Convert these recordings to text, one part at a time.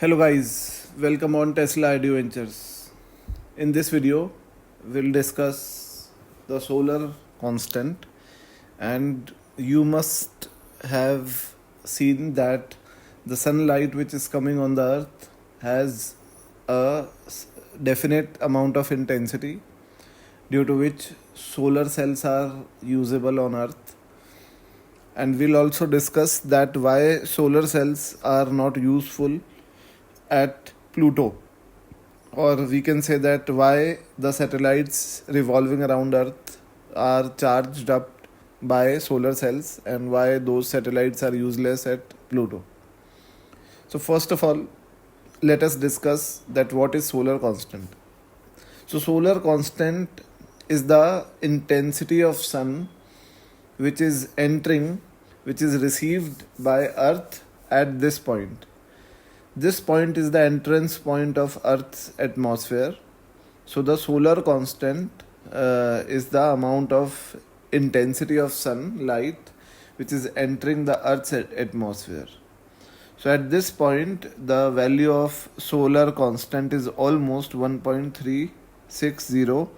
Hello guys, welcome on Tesla Adventures. In this video, we'll discuss the solar constant, and you must have seen that the sunlight which is coming on the earth has a definite amount of intensity, due to which solar cells are usable on earth. And we'll also discuss that why solar cells are not useful at Pluto, or we can say that why the satellites revolving around Earth are charged up by solar cells and why those satellites are useless at Pluto. So first of all, let us discuss that what is solar constant. So solar constant is the intensity of sun which is entering, which is received by Earth at this point. This point is the entrance point of Earth's atmosphere. So the solar constant is the amount of intensity of sunlight which is entering the Earth's atmosphere. So at this point, the value of solar constant is almost 1.360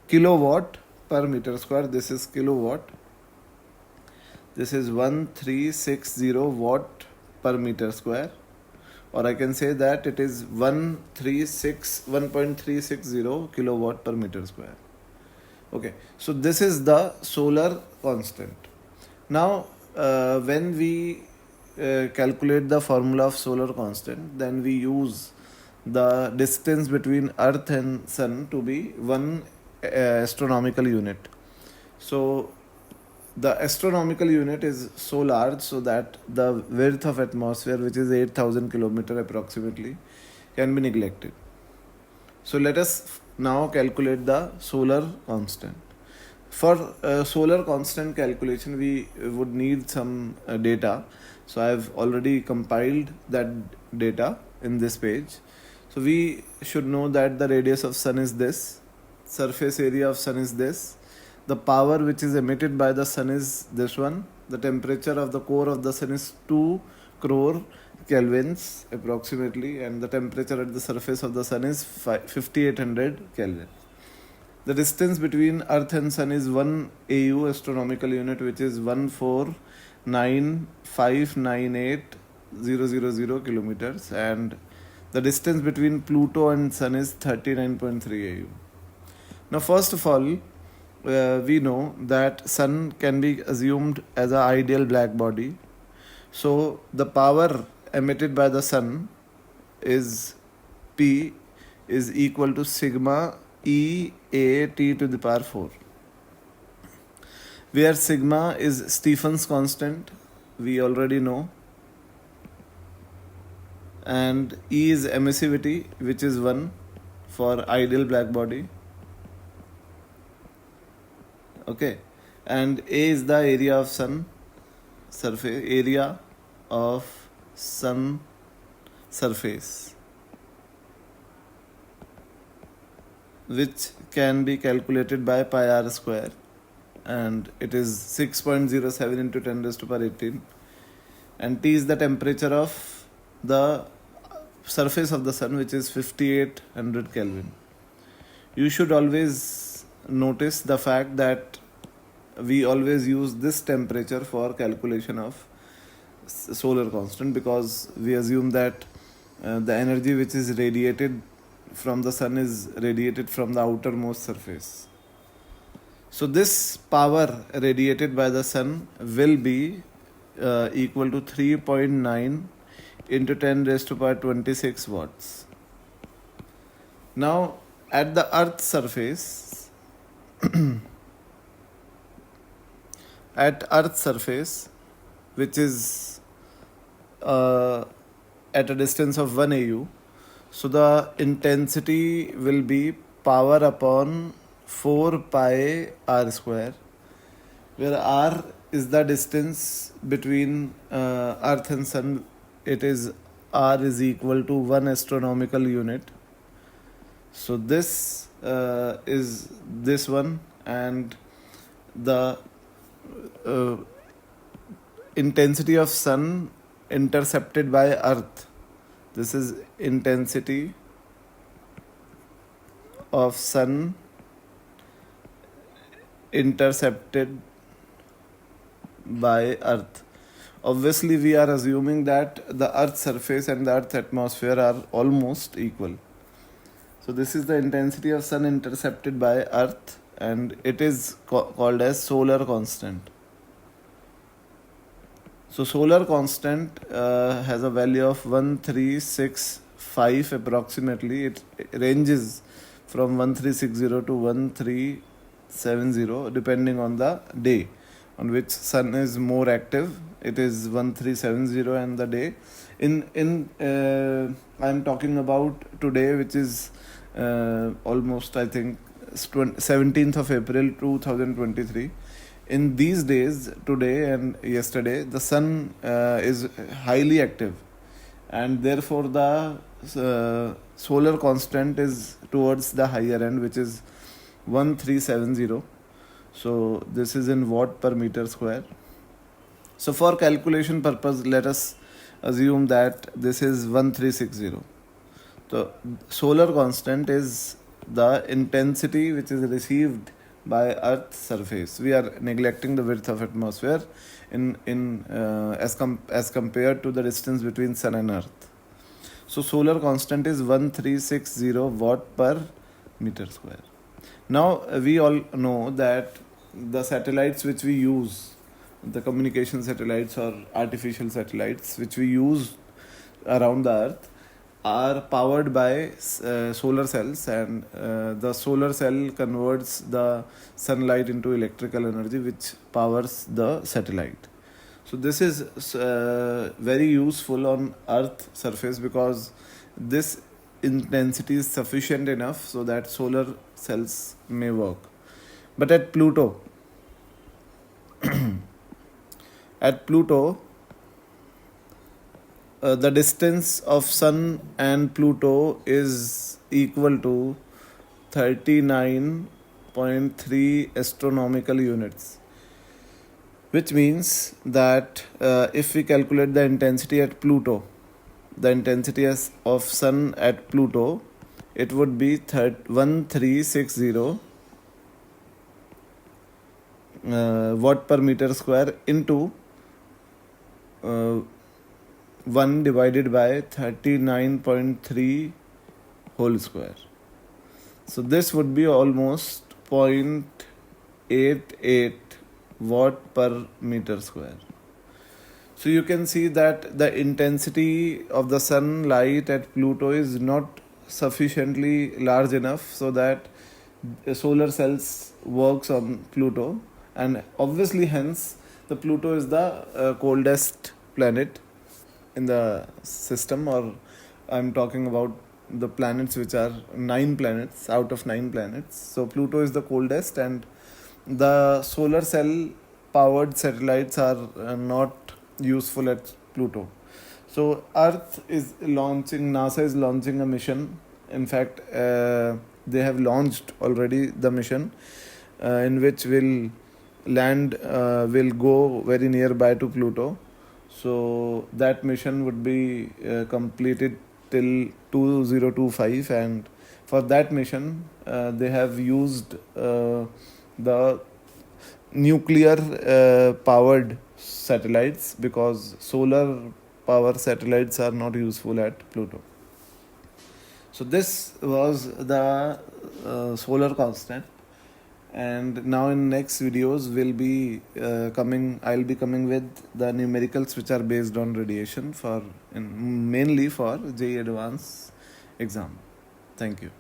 kilowatt per meter square. This is kilowatt. This is 1360 watt per meter square. Or I can say that it is 1.360 kilowatt per meter square. Okay, so this is the solar constant. Now, when we calculate the formula of solar constant, then we use the distance between Earth and Sun to be one astronomical unit. So the astronomical unit is so large so that the width of atmosphere, which is 8,000 kilometer approximately, can be neglected. So let us now calculate the solar constant. For solar constant calculation, we would need some data. So I have already compiled that data in this page. So we should know that the radius of sun is this, surface area of sun is this, the power which is emitted by the sun is this one, the temperature of the core of the sun is 2 crore kelvins approximately, and the temperature at the surface of the sun is 5800 kelvin. The distance between Earth and Sun is 1 AU astronomical unit, which is 149598000 kilometers, and the distance between Pluto and Sun is 39.3 AU. Now, first of all, we know that Sun can be assumed as an ideal black body. So the power emitted by the Sun is P is equal to sigma E A T to the power 4, where sigma is Stephen's constant, we already know, and E is emissivity, which is 1 for ideal black body. Okay, and A is the area of sun surface, which can be calculated by pi r square, and it is 6.07 into 10 raised to power 18, and T is the temperature of the surface of the sun, which is 5800 Kelvin. You should always notice the fact that we always use this temperature for calculation of solar constant, because we assume that the energy which is radiated from the sun is radiated from the outermost surface. So this power radiated by the sun will be equal to 3.9 into 10 raised to power 26 watts. Now, at the Earth's surface, which is at a distance of 1 AU, so the intensity will be power upon 4 pi r square, where r is the distance between Earth and Sun. It is r is equal to 1 astronomical unit. So this is this one, and the intensity of sun intercepted by Earth This is intensity of sun intercepted by Earth. Obviously, we are assuming that the Earth's surface and the Earth's atmosphere are almost equal. So this is the intensity of sun intercepted by Earth, and it is called as solar constant. So solar constant has a value of 1365 approximately. It ranges from 1360 to 1370 depending on the day on which sun is more active. It is 1370 and the day. I am talking about today, which is almost I think 17th of April 2023. In these days, today and yesterday, the sun is highly active, and therefore the solar constant is towards the higher end, which is 1370. So this is in watt per meter square. So for calculation purpose, let us assume that this is 1360. So solar constant is the intensity which is received by Earth's surface. We are neglecting the width of atmosphere as compared to the distance between sun and Earth. So solar constant is 1360 watt per meter square. Now we all know that the satellites which we use, the communication satellites or artificial satellites which we use around the Earth, are powered by solar cells, and the solar cell converts the sunlight into electrical energy which powers the satellite. So this is very useful on Earth surface because this intensity is sufficient enough so that solar cells may work. But at Pluto, the distance of Sun and Pluto is equal to 39.3 astronomical units, which means that if we calculate the intensity at Pluto, the intensity of Sun at Pluto, it would be 1360 watt per meter square into 1 divided by 39.3 whole square. So this would be almost 0.88 watt per meter square. So you can see that the intensity of the sunlight at Pluto is not sufficiently large enough so that solar cells works on Pluto, and obviously hence the Pluto is the coldest planet in the system, or I'm talking about the planets which are 9 planets out of 9 planets. So Pluto is the coldest, and the solar cell powered satellites are not useful at Pluto. So NASA is launching a mission. In fact, they have launched already the mission in which will go very nearby to Pluto. So that mission would be completed till 2025, and for that mission they have used the nuclear powered satellites because solar power satellites are not useful at Pluto. So this was the solar constant, and now in next videos I'll be coming with the numericals which are based on radiation mainly for JEE Advanced exam. Thank you.